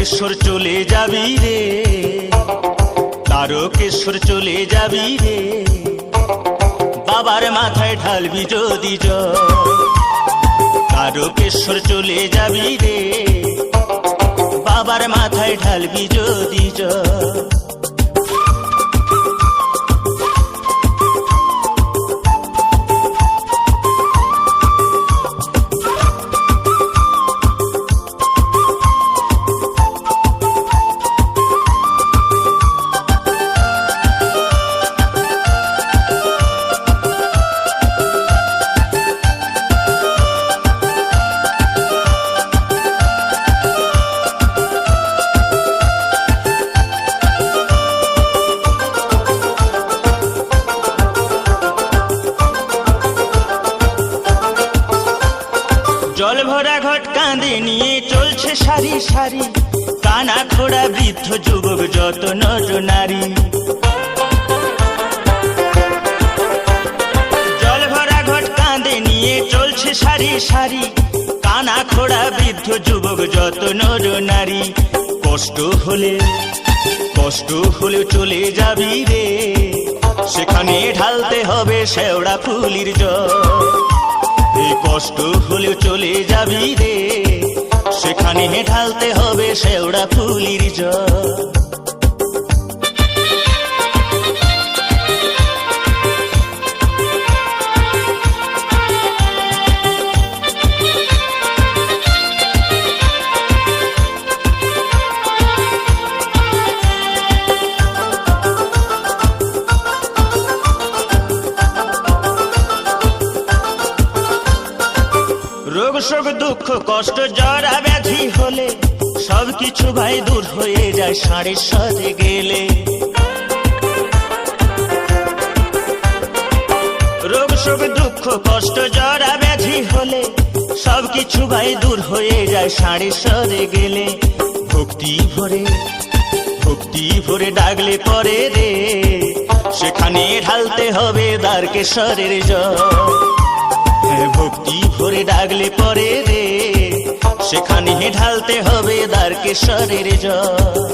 তারকেশ্বর চলে যাবি রে, তারকেশ্বর চলে যাবি রে, বাবার মাথায় ঢালবি যদি জল। তারকেশ্বর চলে যাবি রে, বাবার মাথায় ঢালবি যদি জল। জল ভরা ঘট কাঁধে নিয়ে চলছে সারি সারি, কানা খোড়া বৃদ্ধ যুবক যত নর নারী। জল ভরা ঘট কাঁধে নিয়ে চলছে সারি সারি, কানা খোড়া বৃদ্ধ যুবক যত নর নারী। কষ্ট হলে চলে যাবি রে, সেখানে ঢালতে হবে শেওড়া ফুলির জল। কষ্ট হলেও চলে যাবি রে, সেখানে ঢালতে হবে শেওড়া ফুলির জল। রোগ শোক দুঃখ কষ্ট জরা ব্যাধি হলে সবকিছু ভাই দূর হয়ে যায় ষাঁড়ের সাথে গেলে। রোগ শোক দুঃখ কষ্ট জরা ব্যাধি হলে সবকিছু ভাই দূর হয়ে যায় ষাঁড়ের সাথে গেলে। ভক্তি ভরে ডাকলে পরে রে, সেখানে ঢালতে হবে তারকেশ্বরের জল। ভক্তি ভরে ডাকলে পরে রে, সেখানে ঢালতে হবে তারকেশ্বরের জল।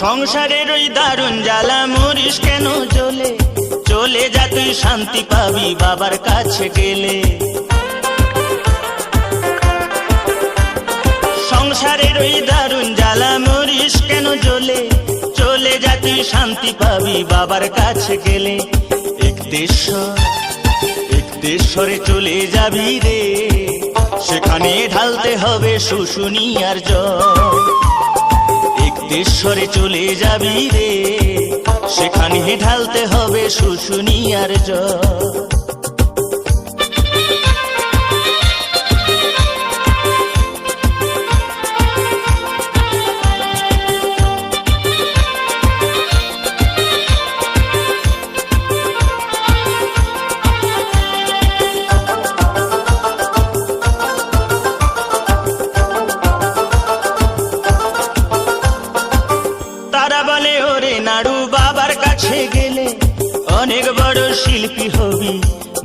সংসারের ওই দারুণ জ্বালা মরিস কেন জ্বলে, চলে যা তুই শান্তি পাবি বাবার কাছে গেলে। সংসারের ওই দারুণ জ্বালা মরিস কেন জ্বলে, চলে যা তুই শান্তি পাবি বাবার কাছে গেলে। একদেশ্বরে চলে যাবি রে, সেখানে ঢালতে হবে শুশুনিয়ার জল। একদেশ্বরে চলে যাবি রে, সেখানে ঢালতে হবে শুশুনিয়ার জল। নাড়ু বাবার কাছে গেলে অনেক বড় শিল্পী হবি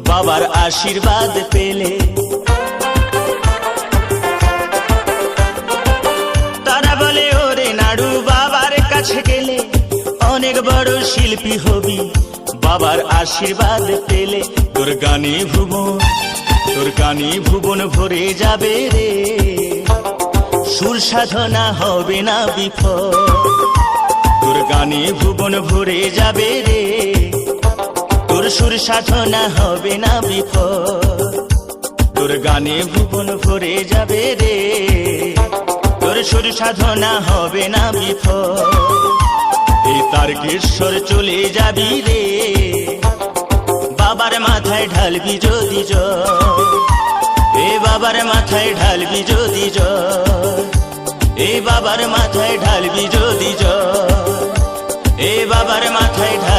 বাবার আশীর্বাদ পেলে। তারা বলে ওরে নাড়ু বাবার কাছে গেলে অনেক বড় শিল্পী হবি বাবার আশীর্বাদ পেলে। তোর গানে ভুবন ভরে যাবে রে, সুর সাধনা হবে না বিফল। তোর গানে ভুবন ভরে যাবে রে, তোর সুর সাধনা হবে না বিফল। তোর গানে ভুবন ভরে যাবে রে, তোর সুর সাধনা হবে না বিফল। এই তারকেশ্বর চলে যাবি রে, বাবার মাথায় ঢালবি যদি জল, এ বাবার মাথায় ঢালবি যদি জল, এ বাবার মাথায় ঢালবি যদি জল, এ বাবার মাথায় ঢাল